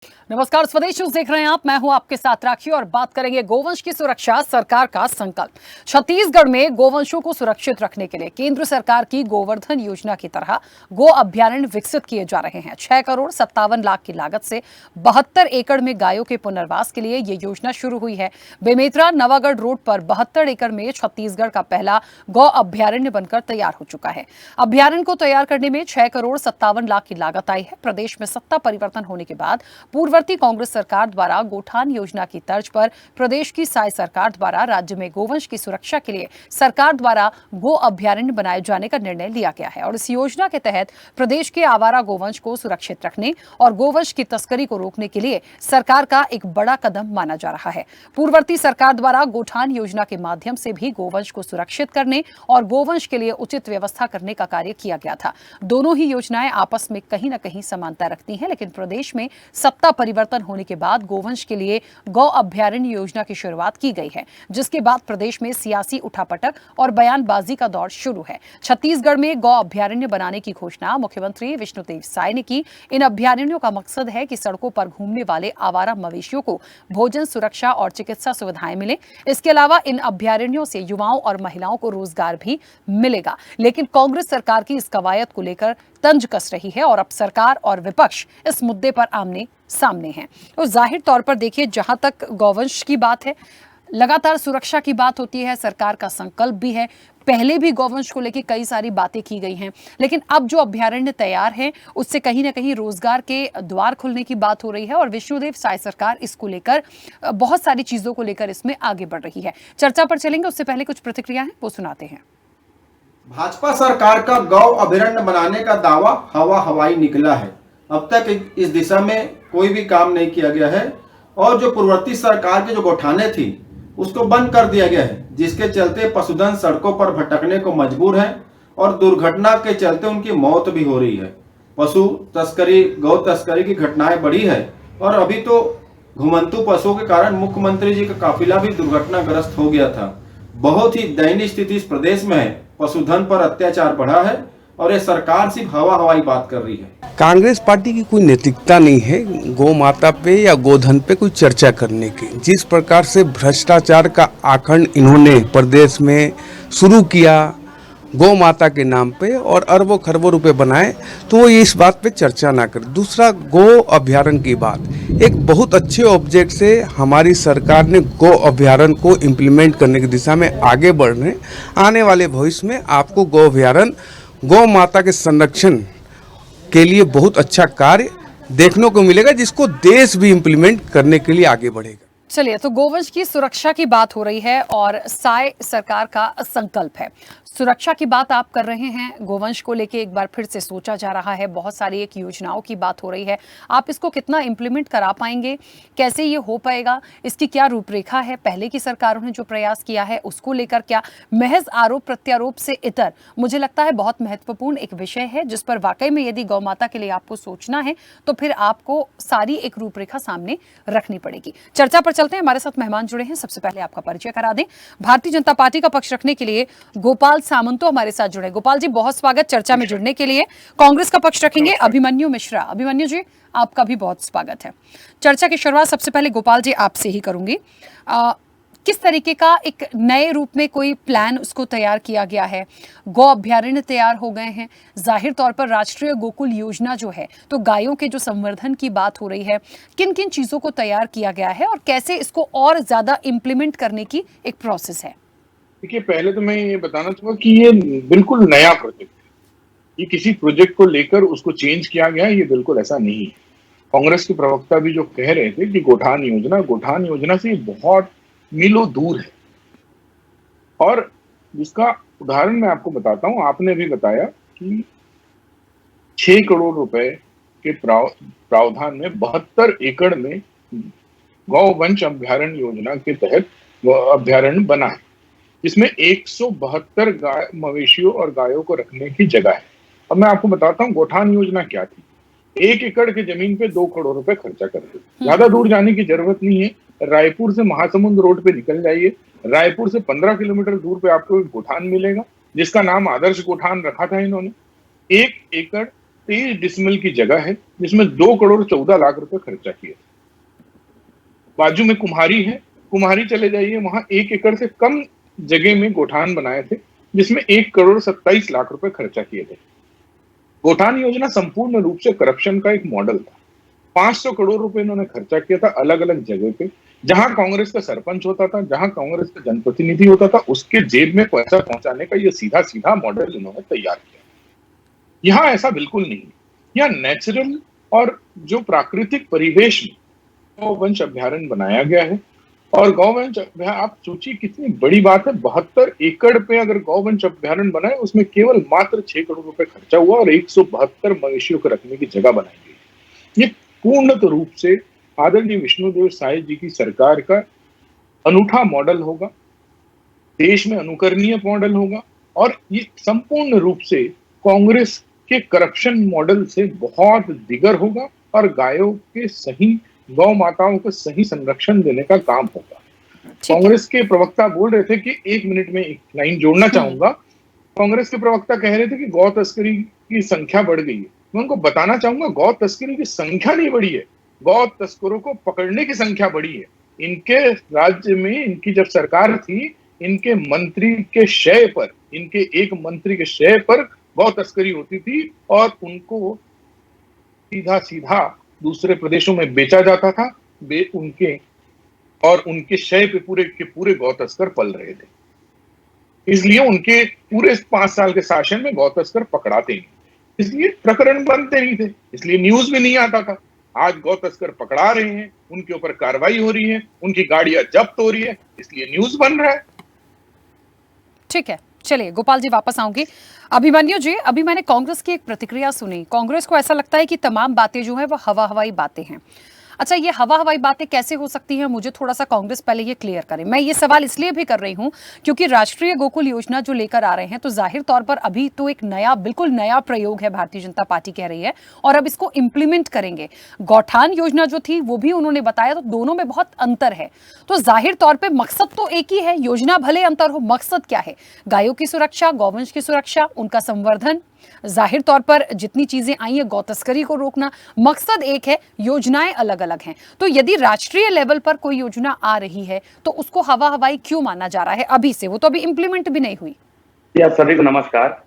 नमस्कार, स्वदेश न्यूज देख रहे हैं आप। मैं हूं आपके साथ राखी और बात करेंगे गोवंश की सुरक्षा, सरकार का संकल्प। छत्तीसगढ़ में गोवंशों को सुरक्षित रखने के लिए केंद्र सरकार की गोवर्धन योजना की तरह गो अभ्यारण्य विकसित किए जा रहे हैं। 6,57 करोड़ की लागत से 72 एकड़ में गायों के पुनर्वास के लिए ये योजना शुरू हुई है। बेमेतरा नवागढ़ रोड पर 72 एकड़ में छत्तीसगढ़ का पहला गौ अभ्यारण्य बनकर तैयार हो चुका है। अभ्यारण्य को तैयार करने में 6,57 करोड़ की लागत आई है। प्रदेश में सत्ता परिवर्तन होने के बाद पूर्ववर्ती कांग्रेस सरकार द्वारा गोठान योजना की तर्ज पर प्रदेश की साय सरकार द्वारा राज्य में गोवंश की सुरक्षा के लिए सरकार द्वारा गो अभ्यारण्य बनाए जाने का निर्णय लिया गया है और इस योजना के तहत प्रदेश के आवारा गोवंश को सुरक्षित रखने और गोवंश की तस्करी को रोकने के लिए सरकार का एक बड़ा कदम माना जा रहा है। पूर्ववर्ती सरकार द्वारा गोठान योजना के माध्यम से भी गोवंश को सुरक्षित करने और गोवंश के लिए उचित व्यवस्था करने का कार्य किया गया था। दोनों ही योजनाएं आपस में कहीं न कहीं समानता रखती हैं, लेकिन प्रदेश में सत्ता परिवर्तन होने के बाद गोवंश के लिए गौ अभ्यारण्य योजना की शुरुआत की गई है, जिसके बाद प्रदेश में सियासी उठापटक और बयानबाजी का दौर शुरू है। छत्तीसगढ़ में गौ अभ्यारण्य बनाने की घोषणा मुख्यमंत्री विष्णुदेव साय ने की। इन अभ्यारण्यों का मकसद है कि सड़कों पर घूमने वाले आवारा मवेशियों को भोजन, सुरक्षा और चिकित्सा सुविधाएं मिले। इसके अलावा इन अभ्यारण्यों से युवाओं और महिलाओं को रोजगार भी मिलेगा। लेकिन कांग्रेस सरकार की इस कवायद को लेकर तंज कस रही है और अब सरकार और विपक्ष इस मुद्दे पर आमने सामने हैं। तो जाहिर तौर पर देखिए, जहां तक गौवंश की बात है, लगातार सुरक्षा की बात होती है, सरकार का संकल्प भी है। पहले भी गौवंश को लेकर कई सारी बातें की गई हैं, लेकिन अब जो अभ्यारण्य तैयार है उससे कहीं ना कहीं रोजगार के द्वार खुलने की बात हो रही है और विष्णुदेव साय सरकार इसको लेकर बहुत सारी चीजों को लेकर इसमें आगे बढ़ रही है। चर्चा पर चलेंगे, उससे पहले कुछ प्रतिक्रिया है वो सुनाते हैं। भाजपा सरकार का गौ अभयारण्य बनाने का दावा हवाई निकला है। अब तक इस दिशा में कोई भी काम नहीं किया गया है और जो पूर्ववर्ती सरकार के जो गौठाने थी उसको बंद कर दिया गया है, जिसके चलते पशुधन सड़कों पर भटकने को मजबूर है और दुर्घटना के चलते उनकी मौत भी हो रही है। पशु तस्करी, गौ तस्करी की घटनाएं बढ़ी है और अभी तो घुमंतु पशुओं के कारण मुख्यमंत्री जी का काफिला भी दुर्घटनाग्रस्त हो गया था। बहुत ही दयनीय स्थिति इस प्रदेश में है। पशुधन पर अत्याचार बढ़ा है और ये सरकार सिर्फ हवाई बात कर रही है। कांग्रेस पार्टी की कोई नैतिकता नहीं है गौ माता पे या गोधन पे कोई चर्चा करने की। जिस प्रकार से भ्रष्टाचार का आखंड इन्होंने प्रदेश में शुरू किया गौ माता के नाम पे और अरबों खरबों रुपए बनाए, तो वो इस बात पे चर्चा ना करे। दूसरा, गौ अभ्यारण्य की बात, एक बहुत अच्छे ऑब्जेक्ट से हमारी सरकार ने गौ अभ्यारण्य को इम्प्लीमेंट करने की दिशा में आगे बढ़ रहे हैं। आने वाले भविष्य में आपको गौ अभ्यारण्य गौ माता के संरक्षण के लिए बहुत अच्छा कार्य देखने को मिलेगा, जिसको देश भी इम्प्लीमेंट करने के लिए आगे बढ़ेगा। चलिए, तो गोवंश की सुरक्षा की बात हो रही है और साय सरकार का संकल्प है। सुरक्षा की बात आप कर रहे हैं, गोवंश को लेके एक बार फिर से सोचा जा रहा है, बहुत सारी एक योजनाओं की बात हो रही है। आप इसको कितना इंप्लीमेंट करा पाएंगे, कैसे ये हो पाएगा, इसकी क्या रूपरेखा है, पहले की सरकारों ने जो प्रयास किया है उसको लेकर क्या महज आरोप प्रत्यारोप से इतर, मुझे लगता है बहुत महत्वपूर्ण एक विषय है जिस पर वाकई में यदि गौ माता के लिए आपको सोचना है तो फिर आपको सारी एक रूपरेखा सामने रखनी पड़ेगी। चर्चा पर चलते हैं, हमारे साथ मेहमान जुड़े हैं। सबसे पहले आपका परिचय करा दें। भारतीय जनता पार्टी का पक्ष रखने के लिए गोपाल सामंतो हमारे साथ जुड़े। गोपाल जी, बहुत स्वागत चर्चा में जुड़ने के लिए। कांग्रेस का पक्ष रखेंगे अभिमन्यु मिश्रा। अभिमन्यु जी, आपका भी बहुत स्वागत है। चर्चा की शुरुआत सबसे पहले गोपाल जी आपसे ही करूंगी। किस तरीके का एक नए रूप में कोई प्लान उसको तैयार किया गया है? गौ अभ्यारण्य तैयार हो गए हैं, जाहिर तौर पर राष्ट्रीय गोकुल योजना जो है, तो गायों के जो संवर्धन की बात हो रही है, किन किन चीजों को तैयार किया गया है और कैसे इसको और ज्यादा इम्प्लीमेंट करने की एक प्रोसेस है? देखिए, पहले तो मैं ये बताना चाहूंगा कि ये बिल्कुल नया प्रोजेक्ट है। ये किसी प्रोजेक्ट को लेकर उसको चेंज किया गया है, ये बिल्कुल ऐसा नहीं है। कांग्रेस के प्रवक्ता भी जो कह रहे थे कि गोठान योजना से बहुत मीलों दूर है। और जिसका उदाहरण मैं आपको बताता हूं, आपने भी बताया कि 6 करोड़ रुपए के प्रावधान में 72 एकड़ में गौवंश अभ्यारण्य योजना के तहत अभ्यारण्य बना है, जिसमें 172 मवेशियों और गायों को रखने की जगह है। अब मैं आपको बताता हूँ गोठान योजना क्या थी। 1 एकड़ की जमीन पे 2 करोड़ रुपए खर्चा करते। ज्यादा दूर जाने की जरूरत नहीं है। रायपुर से महासमुंद रोड पे निकल जाइए, रायपुर से 15 किलोमीटर दूर पे आपको एक गोठान मिलेगा, जिसका नाम आदर्श गोठान रखा था इन्होंने। 1 एकड़ 23 डिसमिल की जगह है जिसमें 2 करोड़ 14 लाख रुपए खर्चा किए। बाजू में कुम्हारी है, कुम्हारी चले जाइए, वहां 1 एकड़ से कम जगह में गोठान बनाए थे जिसमें 1 करोड़ 27 लाख रुपए खर्चा किए थे। गोठान योजना संपूर्ण रूप से करप्शन का एक मॉडल था। 500 करोड़ रुपए इन्होंने खर्चा किया था अलग अलग जगह पे। जहां कांग्रेस का सरपंच होता था, जहां कांग्रेस का जनप्रतिनिधि होता था, उसके जेब में पैसा पहुंचाने का ये सीधा सीधा मॉडल इन्होंने तैयार किया। यहाँ ऐसा बिल्कुल नहीं है। यहाँ नेचुरल और जो प्राकृतिक परिवेश में गौवंश अभ्यारण्य बनाया गया है। और गौवंश अभ्यारण्य, आप सोचिए कितनी बड़ी बात है, 72 एकड़ पे अगर गौवंश अभ्यारण्य बना है, उसमें केवल मात्र 6 करोड़ रुपए खर्चा हुआ और 172 मवेशियों को रखने की जगह बनाई गई। ये पूर्णत रूप से आदरणीय विष्णुदेव साय जी की सरकार का अनूठा मॉडल होगा, देश में अनुकरणीय मॉडल होगा और ये संपूर्ण रूप से कांग्रेस के करप्शन मॉडल से बहुत दिगर होगा और गायों के सही, गौ माताओं को सही संरक्षण देने का काम होगा। कांग्रेस के प्रवक्ता बोल रहे थे कि 1 मिनट में एक लाइन जोड़ना चाहूंगा। कांग्रेस के प्रवक्ता कह रहे थे कि गौ तस्करी की संख्या बढ़ गई है। मैं उनको बताना चाहूंगा, गौ तस्करी की संख्या नहीं बढ़ी है, गौ तस्करों को पकड़ने की संख्या बढ़ी है। इनके राज्य में इनकी जब सरकार थी, इनके मंत्री के शय पर, इनके एक मंत्री के शय पर गौ तस्करी होती थी और उनको सीधा सीधा दूसरे प्रदेशों में बेचा जाता था। उनके शय पे पूरे के पूरे गौ तस्कर पल रहे थे। इसलिए उनके पूरे 5 साल के शासन में गौ तस्कर पकड़ाते नहीं, इसलिए प्रकरण बनते नहीं थे, इसलिए न्यूज में नहीं आता था। आज गौ तस्कर पकड़ा रहे हैं, उनके ऊपर कार्रवाई हो रही है, उनकी गाड़ियां जब्त हो रही है, इसलिए न्यूज बन रहा है। ठीक है, चलिए गोपाल जी वापस आऊंगी। अभिमन्यु जी, अभी मैंने कांग्रेस की एक प्रतिक्रिया सुनी। कांग्रेस को ऐसा लगता है कि तमाम बातें जो है वो हवा हवाई बातें हैं। अच्छा, ये हवा हवाई बातें कैसे हो सकती हैं, मुझे थोड़ा सा कांग्रेस पहले ये क्लियर करें। मैं ये सवाल इसलिए भी कर रही हूं क्योंकि राष्ट्रीय गोकुल योजना जो लेकर आ रहे हैं, तो जाहिर तौर पर अभी तो एक नया, बिल्कुल नया प्रयोग है, भारतीय जनता पार्टी कह रही है, और अब इसको इंप्लीमेंट करेंगे। गौठान योजना जो थी वो भी उन्होंने बताया, तो दोनों में बहुत अंतर है। तो जाहिर तौर पर मकसद तो एक ही है, योजना भले अंतर हो, मकसद क्या है? गायों की सुरक्षा, गौवंश की सुरक्षा, उनका संवर्धन। जाहिर तौर पर जितनी चीजें आई है, गौ तस्करी को रोकना, मकसद एक है, योजनाएं अलग अलग हैं। तो यदि राष्ट्रीय लेवल पर कोई योजना आ रही है तो उसको हवा हवाई क्यों माना जा रहा है अभी से? वो तो अभी इंप्लीमेंट भी नहीं हुई। आप सभी को नमस्कार।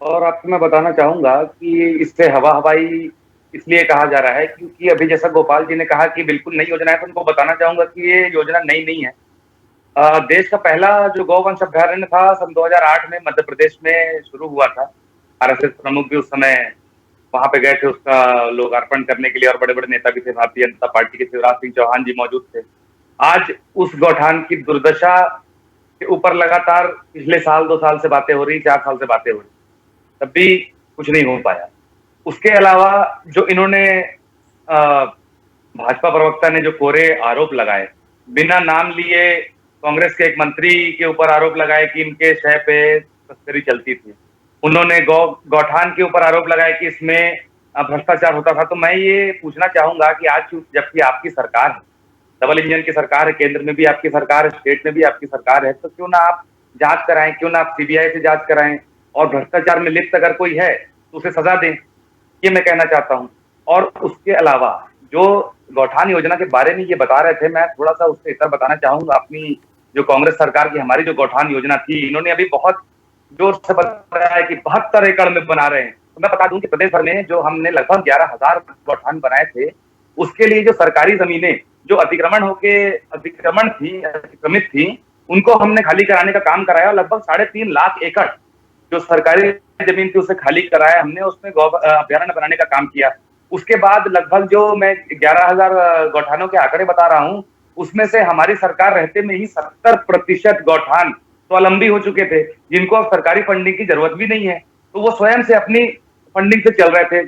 और आपको मैं बताना चाहूंगा कि इससे हवा हवाई इसलिए कहा जा रहा है क्योंकि अभी जैसा गोपाल जी ने कहा कि बिल्कुल नई योजना है, तो उनको बताना चाहूंगा कि ये योजना नई नहीं है। देश का पहला जो गौवंश अभ्यारण्य था सन 2008 में मध्य प्रदेश में शुरू हुआ था। आरएसएस प्रमुख भी उस समय वहां पे गए थे उसका लोकार्पण करने के लिए और बड़े बड़े नेता भी थे, भारतीय जनता पार्टी के शिवराज सिंह चौहान जी मौजूद थे। आज उस गौठान की दुर्दशा के ऊपर लगातार पिछले साल 2 साल से बातें हो रही, 4 साल से बातें हो रही, तब भी कुछ नहीं हो पाया। उसके अलावा जो इन्होंने भाजपा प्रवक्ता ने जो कोरे आरोप लगाए, बिना नाम लिए कांग्रेस के एक मंत्री के ऊपर आरोप लगाए कि इनके शय पे तस्करी चलती थी। उन्होंने गौठान के ऊपर आरोप लगाया कि इसमें भ्रष्टाचार होता था। तो मैं ये पूछना चाहूंगा कि आज जबकि आपकी सरकार है, डबल इंजन की सरकार है, केंद्र में भी आपकी सरकार है, स्टेट में भी आपकी सरकार है, तो क्यों ना आप जांच कराएं, क्यों ना आप सीबीआई से जांच कराएं और भ्रष्टाचार में लिप्त अगर कोई है तो उसे सजा दें, ये मैं कहना चाहता हूं। और उसके अलावा जो गौठान योजना के बारे में ये बता रहे थे, मैं थोड़ा सा उससे इतर बताना चाहूंगा। अपनी जो कांग्रेस सरकार की हमारी जो गौठान योजना थी, इन्होंने अभी बहुत जोर से बताया है कि 72 एकड़ में बना रहे हैं। तो मैं बता दूं कि प्रदेश भर में जो हमने लगभग 11,000 गौठान बनाए थे, उसके लिए जो सरकारी जमीनें जो अतिक्रमित थी, उनको हमने खाली कराने का काम कराया और लगभग 3.5 लाख एकड़ जो सरकारी जमीन थी उसे खाली कराया हमने, उसमें अभ्यारण्य बनाने का काम किया। उसके बाद लगभग जो मैं 11,000 गौठानों के आंकड़े बता रहा हूं, उसमें से हमारी सरकार रहते में ही 70% गौठान स्वावलंबी हो चुके थे, जिनको अब सरकारी फंडिंग की जरूरत भी नहीं है, तो वो स्वयं से अपनी फंडिंग से चल रहे थे।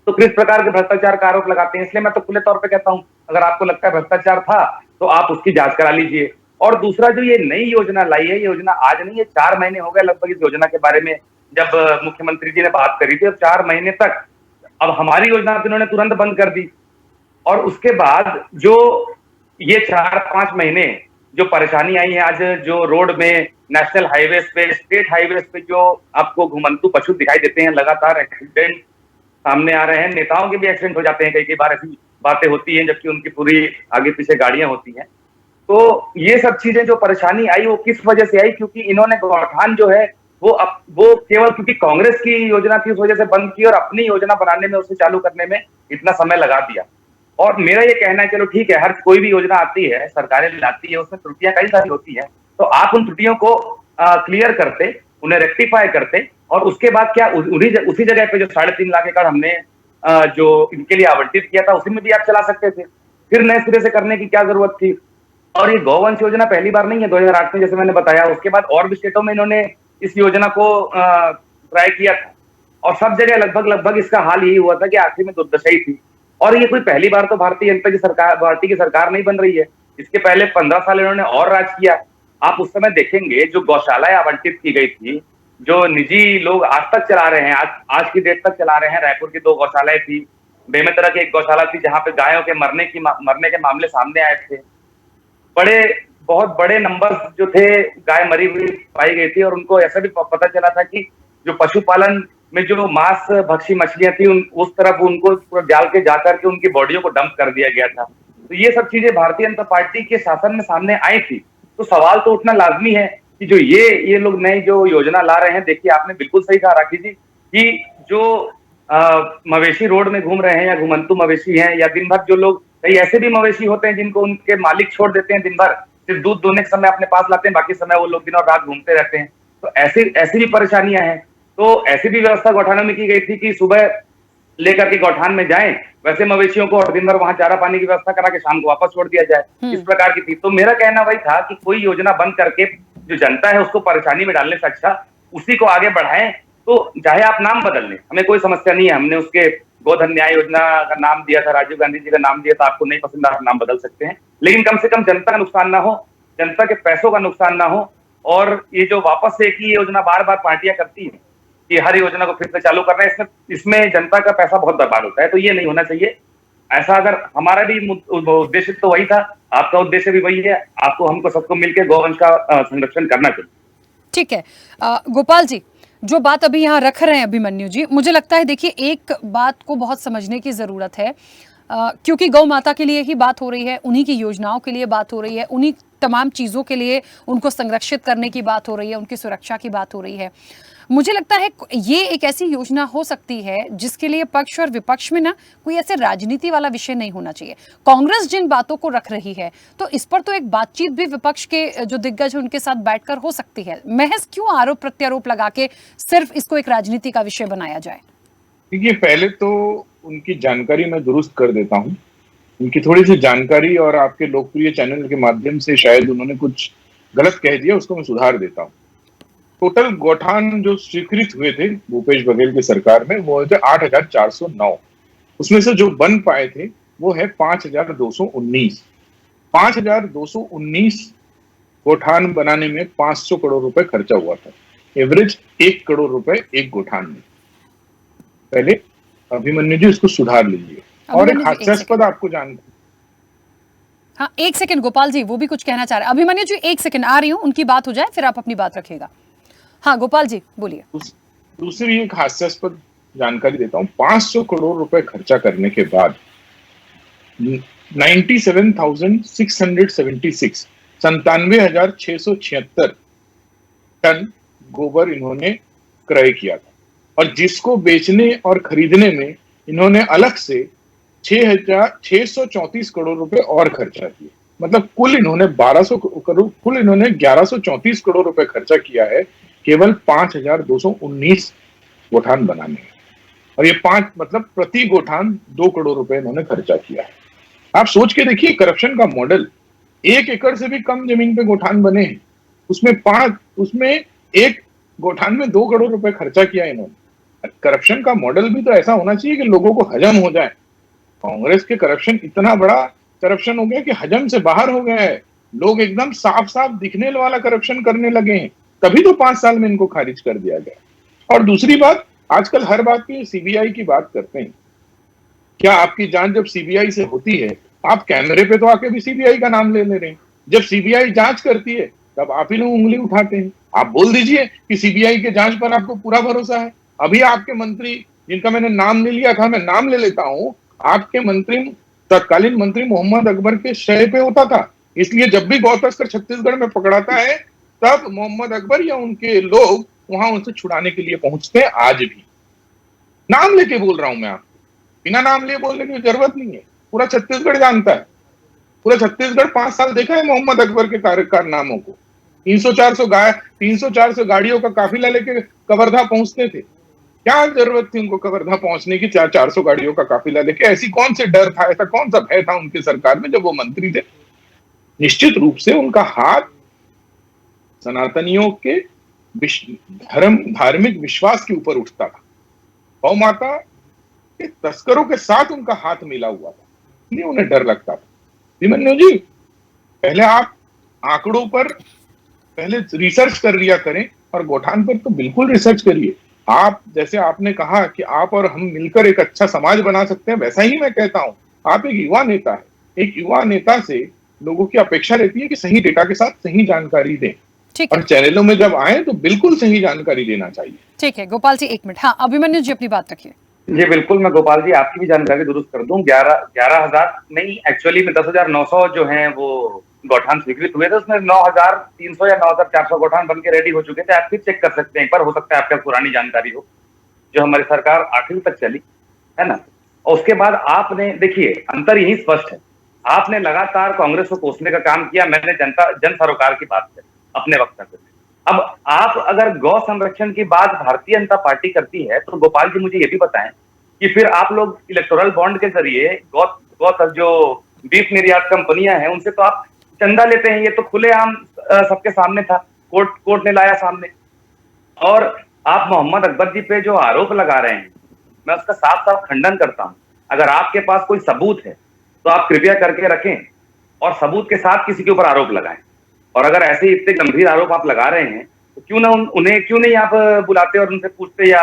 तो किस प्रकार के भ्रष्टाचार का आरोप लगाते हैं? इसलिए मैं तो खुले तौर पे कहता हूं, अगर आपको लगता है भ्रष्टाचार था तो आप उसकी जांच करा लीजिए। और दूसरा, जो ये नई योजना लाई है, ये योजना आज नहीं है, 4 महीने हो गए लगभग इस योजना के बारे में जब मुख्यमंत्री जी ने बात करी थी। अब 4 महीने तक अब हमारी योजना तो इन्होंने तुरंत बंद कर दी। और उसके बाद जो ये 4-5 महीने जो परेशानी आई है, आज जो रोड में, नेशनल हाईवेज पे, स्टेट हाईवेज पे जो आपको घुमंतू पशु दिखाई देते हैं, लगातार एक्सीडेंट सामने आ रहे हैं। नेताओं के भी एक्सीडेंट हो जाते हैं, कई कई बार ऐसी बातें होती हैं जबकि उनकी पूरी आगे पीछे गाड़ियां होती हैं। तो ये सब चीजें जो परेशानी आई वो किस वजह से आई, क्योंकि इन्होंने गौठान जो है वो केवल क्योंकि कांग्रेस की योजना थी उस वजह से बंद की, और अपनी योजना बनाने में, उसे चालू करने में इतना समय लगा दिया। और मेरा ये कहना है, चलो ठीक है, हर कोई भी योजना आती है, सरकारें लाती है, उसमें त्रुटियां कई सारी होती हैं, तो आप उन त्रुटियों को क्लियर करते, उन्हें रेक्टिफाई करते, और उसके बाद क्या उसी जगह पे जो 3.5 लाख एकड़ हमने जो इनके लिए आवंटित किया था उसी में भी आप चला सकते थे। फिर नए सिरे से करने की क्या जरूरत थी। और ये गौवंश योजना पहली बार नहीं है, 2008 में जैसे मैंने बताया, उसके बाद और भी स्टेटों में इन्होंने इस योजना को ट्राई किया था, और सब जगह लगभग इसका हाल यही हुआ था कि आखिर में दुर्दशा ही थी। और ये कोई पहली बार तो भारतीय जनता की सरकार नहीं बन रही है, इसके पहले 15 साल इन्होंने और राज किया। आप उस समय देखेंगे जो गौशालाएं आवंटित की गई थी, जो निजी लोग आज तक चला रहे हैं, आज की डेट तक चला रहे हैं। रायपुर की 2 गौशालाएं थी, बेमेतरा की एक गौशाला थी जहां पे गायों के मरने के मामले सामने आए थे। बहुत बड़े नंबर्स जो थे, गाय मरी हुई पाई गई थी, और उनको ऐसा भी पता चला था कि जो पशुपालन में जो मांस भक्षी मछलियां थी उस तरफ उनको डाल के जाकर के उनकी बॉडियों को डंप कर दिया गया था। तो ये सब चीजें भारतीय जनता पार्टी के शासन में सामने आई थी। तो सवाल तो उठना लाजमी है कि जो ये लोग नई जो योजना ला रहे हैं, देखिए आपने बिल्कुल सही कहा राखी जी, कि जो मवेशी रोड में घूम रहे हैं या घुमंतु मवेशी हैं, या दिन भर जो लोग, कई ऐसे भी मवेशी होते हैं जिनको उनके मालिक छोड़ देते हैं दिन भर, सिर्फ दूध दोहने के समय अपने पास लाते हैं, बाकी समय वो लोग दिन और रात घूमते रहते हैं। तो ऐसी भी परेशानियां हैं। तो ऐसी भी व्यवस्था गौठानों में की गई थी कि सुबह लेकर के गौठान में जाएं वैसे मवेशियों को, और दिन भर वहां चारा पानी की व्यवस्था करा के शाम को वापस छोड़ दिया जाए, इस प्रकार की थी। तो मेरा कहना वही था कि कोई योजना बंद करके जो जनता है उसको परेशानी में डालने से अच्छा उसी को आगे बढ़ाएं। तो चाहे आप नाम बदल लें, हमें कोई समस्या नहीं है। हमने उसके गोधन न्याय योजना का नाम दिया था, राजीव गांधी जी का नाम दिया था, आपको नहीं पसंद आप नाम बदल सकते हैं, लेकिन कम से कम जनता का नुकसान ना हो, जनता के पैसों का नुकसान ना हो। और ये जो वापस से एक ही योजना बार बार पार्टियां करती हैं कि हर योजना को फिर से चालू करना है, इसमें जनता का पैसा बहुत बर्बाद होता है। तो ये नहीं होना चाहिए। ऐसा अगर हमारा भी उद्देश्य तो वही था, आपका उद्देश्य भी वही है, आपको हमको सबको मिलकर गौवंश का संरक्षण करना चाहिए। ठीक है गोपाल जी, जो बात अभी यहाँ रख रहे हैं अभिमन्यु जी, मुझे लगता है देखिए एक बात को बहुत समझने की जरूरत है, क्योंकि गौ माता के लिए ही बात हो रही है, उन्हीं की योजनाओं के लिए बात हो रही है, उन्हीं तमाम चीज़ों के लिए उनको संरक्षित करने की बात हो रही है, उनकी सुरक्षा की बात हो रही है। मुझे लगता है ये एक ऐसी योजना हो सकती है जिसके लिए पक्ष और विपक्ष में ना कोई ऐसे राजनीति वाला विषय नहीं होना चाहिए। कांग्रेस जिन बातों को रख रही है तो इस पर तो एक बातचीत भी विपक्ष के जो दिग्गज हैं उनके साथ बैठकर हो सकती है। महज क्यों आरोप प्रत्यारोप लगा के सिर्फ इसको एक राजनीति का विषय बनाया जाए? देखिए, पहले तो उनकी जानकारी मैं दुरुस्त कर देता हूँ। उनकी थोड़ी सी जानकारी और आपके लोकप्रिय चैनल के माध्यम से शायद उन्होंने कुछ गलत कह दिया, उसको मैं सुधार देता हूँ। टोटल गौठान जो स्वीकृत हुए थे भूपेश बघेल की सरकार में वो थे 8,409। उसमें से जो बन पाए थे वो है 5,219। 5,219 गौठान बनाने में 500 करोड़ रुपए खर्चा हुआ था। एवरेज 1 करोड़ रुपए एक गौठान में। पहले अभिमन्यु जी इसको सुधार लीजिए। और एक हास्यास्पद आपको जानकारी, हाँ 1 सेकंड गोपाल जी, वो भी कुछ कहना चाह रहे हैं। अभिमन्यु जी 1 सेकंड, आ रही हूँ, उनकी बात हो जाए फिर आप अपनी बात रखिएगा। हाँ गोपाल जी बोलिए। दूसरी एक हास्यास्पद जानकारी देता हूँ। 500 करोड़ रुपए खर्चा करने के बाद 97,676 97,676 टन गोबर इन्होंने क्रय किया था, और जिसको बेचने और खरीदने में इन्होंने अलग से 6,634 करोड़ रुपए और खर्चा किए। मतलब कुल इन्होंने 1134 करोड़ रुपए खर्चा किया है केवल 5,219 गोठान बनाने में। और ये 5 मतलब प्रति गोठान 2 करोड़ रुपए इन्होंने खर्चा किया है। आप सोच के देखिए करप्शन का मॉडल। 1 एकड़ से भी कम जमीन पे गोठान बने हैं, उसमें एक गोठान में 2 करोड़ रुपए खर्चा किया इन्होंने। करप्शन का मॉडल भी तो ऐसा होना चाहिए कि लोगों को हजम हो जाए। कांग्रेस के करप्शन इतना बड़ा करप्शन हो गया कि हजम से बाहर हो गया है। लोग एकदम साफ साफ दिखने वाला करप्शन करने लगे हैं, तभी तो 5 साल में इनको खारिज कर दिया गया। और दूसरी बात, आजकल हर बात की सीबीआई की बात करते हैं। क्या आपकी जांच जब सीबीआई से होती है, आप कैमरे पे तो आके भी सीबीआई का नाम ले रहे हैं। जब सीबीआई जांच करती है तब आप ही लोग उंगली उठाते हैं। आप बोल दीजिए कि सीबीआई के जांच पर आपको पूरा भरोसा है। अभी आपके मंत्री जिनका मैंने नाम नहीं लिया था, मैं नाम ले लेता हूं। आपके मंत्री, तत्कालीन मंत्री मोहम्मद अकबर के शय पे होता था, इसलिए जब भी गौ तस्कर छत्तीसगढ़ में पकड़ाता है तब मोहम्मद अकबर या उनके लोग वहां उनसे छुड़ाने के लिए पहुंचते हैं। आज भी नाम लेके बोल रहा हूं मैं आपको, बिना नाम लिए बोलने की जरूरत नहीं है, पूरा छत्तीसगढ़ जानता है। पूरा छत्तीसगढ़ 5 साल देखा है मोहम्मद अकबर के कारनामों को। 300-400 गाड़ियों का काफिला लेके कवर्धा पहुंचते थे। क्या जरूरत थी उनको कवर्धा पहुंचने की 400 गाड़ियों का काफिला लेके? ऐसी कौन से डर था, ऐसा कौन सा भय था उनकी सरकार में जब वो मंत्री थे? निश्चित रूप से उनका हाथ सनातनियों के धार्मिक विश्वास के ऊपर उठता था। गौ माता के तस्करों के साथ उनका हाथ मिला हुआ था, इसलिए उन्हें डर लगता था। अभिमन्यु जी, पहले आप आंकड़ों पर पहले रिसर्च कर लिया करें, और गौठान पर तो बिल्कुल रिसर्च करिए। आप, जैसे आपने कहा कि आप और हम मिलकर एक अच्छा समाज बना सकते हैं, वैसा ही मैं कहता हूं। आप एक युवा नेता है, एक युवा नेता से लोगों की अपेक्षा रहती है कि सही डेटा के साथ सही जानकारी दें, ठीक है, और चैनलों में जब आए तो बिल्कुल सही जानकारी देना चाहिए। ठीक है गोपाल जी, 1 मिनट। हाँ, अभिमन्यु जी अपनी बात रखिए। जी बिल्कुल, मैं गोपाल जी आपकी भी जानकारी दुरुस्त कर दूं। 11,000 नहीं, एक्चुअली में 10,900 जो हैं वो गौठान स्वीकृत हुए थे, उसमें 9,300 या 9,400 गौठान बन के रेडी हो चुके थे। आप फिर चेक कर सकते हैं एक बार, हो सकता है आपके पुरानी जानकारी हो, जो हमारी सरकार 8वीं तक चली है ना। और उसके बाद आपने, देखिए अंतर यही स्पष्ट है, आपने लगातार कांग्रेस को कोसने का काम किया। मैंने जन सरोकार की बात करी अपने वक्त में। अब आप अगर गौ संरक्षण की बात भारतीय जनता पार्टी करती है, तो गोपाल जी मुझे ये भी बताएं कि फिर आप लोग इलेक्टोरल बॉन्ड के जरिए गौ जो बीफ निर्यात कंपनियां हैं उनसे तो आप चंदा लेते हैं। ये तो खुलेआम सबके सामने था, कोर्ट ने लाया सामने। और आप मोहम्मद अकबर जी पे जो आरोप लगा रहे हैं, मैं उसका साफ साफ खंडन करता हूं। अगर आपके पास कोई सबूत है तो आप कृपया करके रखें और सबूत के साथ किसी के ऊपर आरोप लगाएं। और अगर ऐसे इतने गंभीर आरोप आप लगा रहे हैं तो क्यों ना उन्हें क्यों नहीं आप बुलाते और उनसे पूछते, या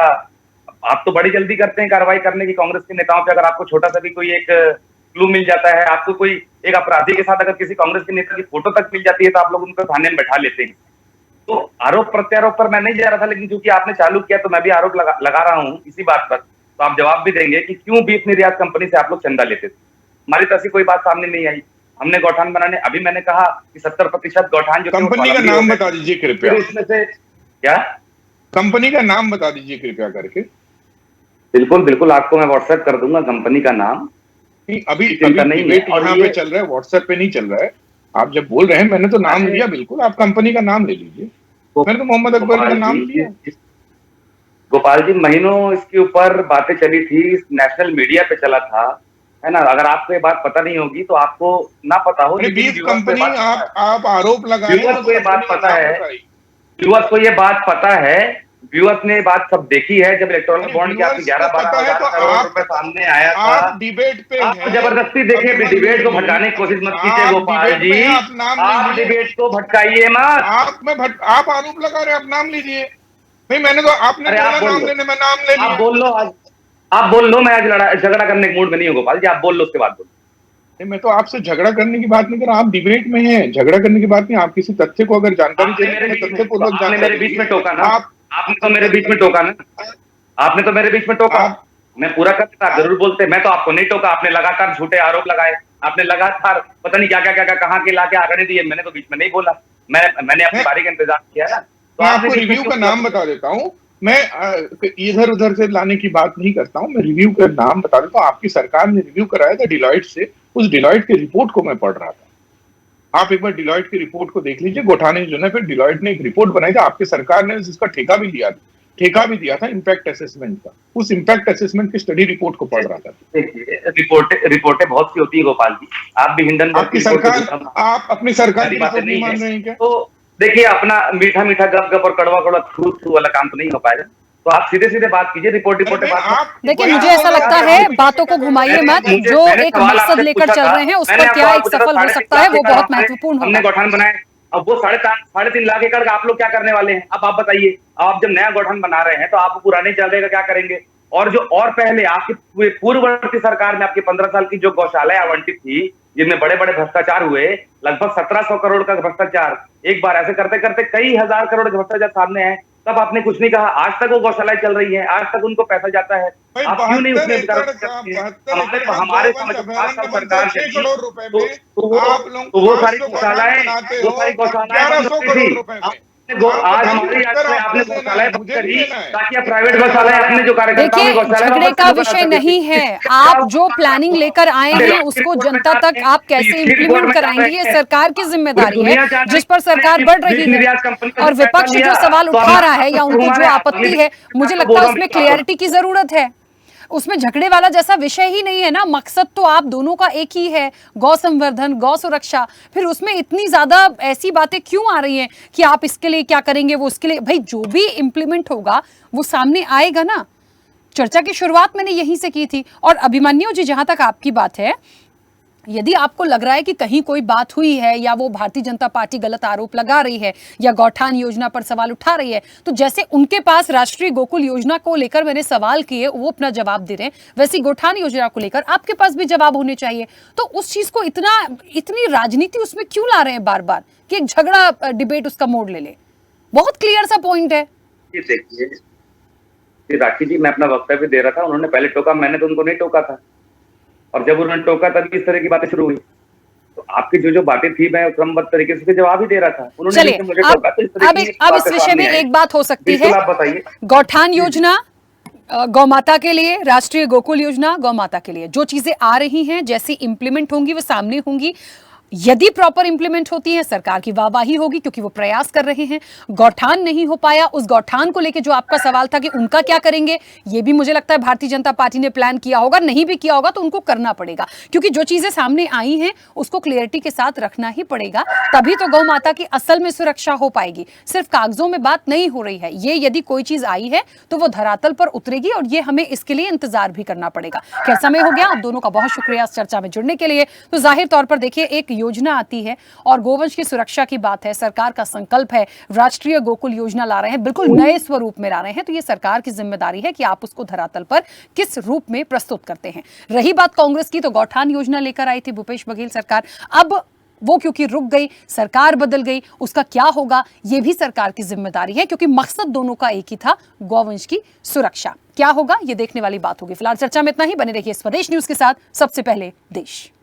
आप तो बड़ी जल्दी करते हैं कार्रवाई करने की कांग्रेस के नेताओं पे। अगर आपको छोटा सा भी कोई एक क्लू मिल जाता है, आपको कोई एक अपराधी के साथ अगर किसी कांग्रेस के नेता की फोटो तक मिल जाती है, तो आप लोग उनको थाने में बैठा लेते हैं। तो आरोप प्रत्यारोप पर मैं नहीं जा रहा था, लेकिन क्योंकि आपने चालू किया तो मैं भी आरोप लगा रहा हूं इसी बात पर। तो आप जवाब भी देंगे कि क्यों बीफ निर्यात कंपनी से आप लोग चंदा लेते थे। हमारी तो ऐसी कोई बात सामने नहीं आई। हमने गौठान बनाने, अभी मैंने कहा कि 70% गौठान जो कंपनी का नाम बता दीजिए कृपया। इसमें से क्या कंपनी का नाम बता दीजिए कृपया करके। बिल्कुल बिल्कुल, आपको मैं व्हाट्सएप कर दूंगा कंपनी का नाम। अभी डिबेट यहाँ पे चल रहा है, व्हाट्सएप पे नहीं चल रहा है। आप जब बोल रहे हैं, मैंने तो नाम लिया, बिल्कुल आप कंपनी का नाम ले लीजिए। मैंने तो मोहम्मद अकबर का नाम लिया। गोपाल जी, महीनों इसके ऊपर बातें चली थी, नेशनल मीडिया पे चला था, है ना। अगर आपको ये बात पता नहीं होगी तो आपको ना पता हो, लेकिन कंपनी आप आरोप लगा रहे हैं, व्यूअर्स को ये बात पता है, व्यूअर्स को ये बात पता है, व्यूअर्स ने बात सब देखी है। जब इलेक्टोरल बॉन्ड के आपके 11-12 करोड़ रुपए सामने आया था, डिबेट पे आप जबरदस्ती देखिए, डिबेट को भटकाने की कोशिश मत कीजिए गोपाल जी। आप डिबेट को भटकाइए मत। आप आरोप लगा रहे हैं, आप नाम लीजिए। नहीं, मैंने तो आपने नाम लेने में नाम ले लिया। आप बोल लो, आप बोल लो। मैं आज झगड़ा करने के मूड में नहीं हूँ गोपाल जी, आप बोल लो, उसके बाद बोलो। मैं तो आपसे झगड़ा करने की बात नहीं कर रहा, आप डिबेट में हैं, झगड़ा करने की बात नहीं। आप किसी तथ्य को अगर जानकारी चाहिए, तथ्यपूर्वक जानकारी। मेरे बीच में टोका ना, आपने तो मेरे बीच में टोका ना, आपने तो मेरे बीच में टोका। मैं पूरा करता, आप जरूर बोलते। मैं तो आपको नहीं टोका, आपने लगातार झूठे आरोप लगाए, आपने लगातार पता नहीं क्या क्या क्या कहाँ के लाके आंकड़े दिए। मैंने तो बीच में नहीं बोला, मैंने अपनी बारी का इंतजार किया ना। तो आपको रिव्यू का नाम बता देता हूँ। मैं इधर उधर से लाने की बात नहीं करता हूँ, मैं रिव्यू का नाम बता देता हूँ। आपकी सरकार ने रिव्यू कराया था डिलॉयट से, उस डिलॉयट की रिपोर्ट को मैं पढ़ रहा था। आप एक बार डिलॉयट की रिपोर्ट को देख लीजिए। गौठानी जो है, फिर डिलॉयट ने एक रिपोर्ट बनाई थी, आपकी सरकार ने जिसका ठेका भी दिया था इम्पैक्ट असेसमेंट का। उस इम्पैक्ट असेसमेंट की स्टडी रिपोर्ट को पढ़ रहा था। रिपोर्टें बहुत सी होती है गोपाल जी, आप भी हिंडन, आपकी सरकार, आप अपनी सरकार की बात नहीं मान रहे हैं क्या? तो देखिए, अपना मीठा मीठा गप गप और कड़वा कड़वा थू थू वाला काम तो नहीं हो पाएगा। तो आप सीधे सीधे बात कीजिए, रिपोर्ट बात। देखिए, मुझे ऐसा लगता है बातों को घुमाइए मत। जो एक मकसद लेकर चल रहे हैं उस पर क्या एक सफल हो सकता है, वो बहुत महत्वपूर्ण होगा। हमने गौठान बनाए, अब वो 3.5 लाख एकड़ का आप लोग क्या करने वाले हैं? अब आप बताइए। आप जब नया गौठान बना रहे हैं तो आप पुराने जगह का क्या करेंगे? और पहले आपकी पूर्ववर्ती सरकार में आपकी 15 साल की जो गौशालाएं आवंटित थी, जिनमें बड़े बड़े भ्रष्टाचार हुए, लगभग 1700 करोड़ का भ्रष्टाचार, एक बार ऐसे करते करते कई हजार करोड़ का भ्रष्टाचार सामने है। तब आपने कुछ नहीं कहा। आज तक वो गौशालाएं चल रही हैं, आज तक उनको पैसा जाता है, भाई आप क्यों नहीं उसमें 72 हमारे एकड़ सरकार अभयारण्य से 6 करोड़ रुपए में आप लोग तो वो सारी 500 गौशालाएं बनाते वो हो सारी गौशालाएं 1100 करोड़ रुपए में। आज हमारी यात्रा में आपने गौशालाएं बंद करी ताकि आप प्राइवेट गौशालाएं अपने जो कार्यकर्ताओं देखिए, की गौशालाएं झगड़े वापस का शुरू करा विषय सकें। नहीं है। आप जो प्लानिंग लेकर आए हैं उसको जनता तक आप कैसे इम्प्लीमेंट कराएंगे, ये सरकार की जिम्मेदारी है, जिस पर सरकार बढ़ रही है। और विपक्ष जो सवाल उठा रहा है या उनको जो आपत्ति है, मुझे लगता है उसमें क्लियरिटी की जरूरत है। उसमें झगड़े वाला जैसा विषय ही नहीं है ना। मकसद तो आप दोनों का एक ही है, गौ संवर्धन, गौ सुरक्षा। फिर उसमें इतनी ज्यादा ऐसी बातें क्यों आ रही हैं कि आप इसके लिए क्या करेंगे, वो उसके लिए? भाई जो भी इंप्लीमेंट होगा वो सामने आएगा ना। चर्चा की शुरुआत मैंने यहीं से की थी। और अभिमन्यु जी, जहां तक आपकी बात है, यदि आपको लग रहा है कि कहीं कोई बात हुई है या वो भारतीय जनता पार्टी गलत आरोप लगा रही है या गौठान योजना पर सवाल उठा रही है, तो जैसे उनके पास राष्ट्रीय गोकुल योजना को लेकर मैंने सवाल किए, वो अपना जवाब दे रहे हैं, वैसी गौठान योजना को लेकर आपके पास भी जवाब होने चाहिए। तो उस चीज को इतनी राजनीति उसमें क्यों ला रहे हैं बार बार कि एक झगड़ा डिबेट उसका मोड़ ले ले? बहुत क्लियर सा पॉइंट है। देखिए राखी जी, मैं अपना वक्तव्य दे रहा था, उन्होंने पहले टोका, मैंने तो उनको नहीं टोका था। और जब उन्होंने टोका तभी इस तरह की बातें शुरू हुई। तो आपकी जो बातें थी मैं क्रमबद्ध तरीके से जवाब ही दे रहा था। चलिए, अब इस विषय में एक बात हो सकती है। आप बताइए। गौठान योजना गौ माता के लिए, राष्ट्रीय गोकुल योजना गौ माता के लिए, जो चीजें आ रही हैं जैसी इंप्लीमेंट होंगी वो सामने होंगी। यदि प्रॉपर इंप्लीमेंट होती है, सरकार की वाहवाही होगी क्योंकि वो प्रयास कर रहे हैं। गौठान नहीं हो पाया, उस गौठान को लेकर जो आपका सवाल था कि उनका क्या करेंगे, ये भी मुझे लगता है भारतीय जनता पार्टी ने प्लान किया होगा। नहीं भी किया होगा तो उनको करना पड़ेगा, क्योंकि जो चीजें सामने आई हैं उसको क्लियरिटी के साथ रखना ही पड़ेगा। तभी तो गौ माता की असल में सुरक्षा हो पाएगी। सिर्फ कागजों में बात नहीं हो रही है। ये यदि कोई चीज आई है तो वो धरातल पर उतरेगी और ये हमें इसके लिए इंतजार भी करना पड़ेगा। खैर, समय हो गया। आप दोनों का बहुत शुक्रिया इस चर्चा में जुड़ने के लिए। तो जाहिर तौर पर देखिए, एक योजना आती है और गोवंश की सुरक्षा की बात है, सरकार का संकल्प है, राष्ट्रीय गोकुल योजना ला रहे हैं, बिल्कुल नए स्वरूप में ला रहे हैं। तो ये सरकार की जिम्मेदारी है कि आप उसको धरातल पर किस रूप में प्रस्तुत करते हैं। रही बात कांग्रेस की, तो गौठान योजना लेकर आई थी भूपेश बघेल सरकार। अब वो क्योंकि रुक गई, सरकार बदल गई, उसका क्या होगा ये भी सरकार की जिम्मेदारी है, क्योंकि मकसद दोनों का एक ही था, गौवंश की सुरक्षा। क्या होगा ये देखने वाली बात होगी। फिलहाल चर्चा में इतना ही। बने रहिए स्वदेश न्यूज के साथ। सबसे पहले देश।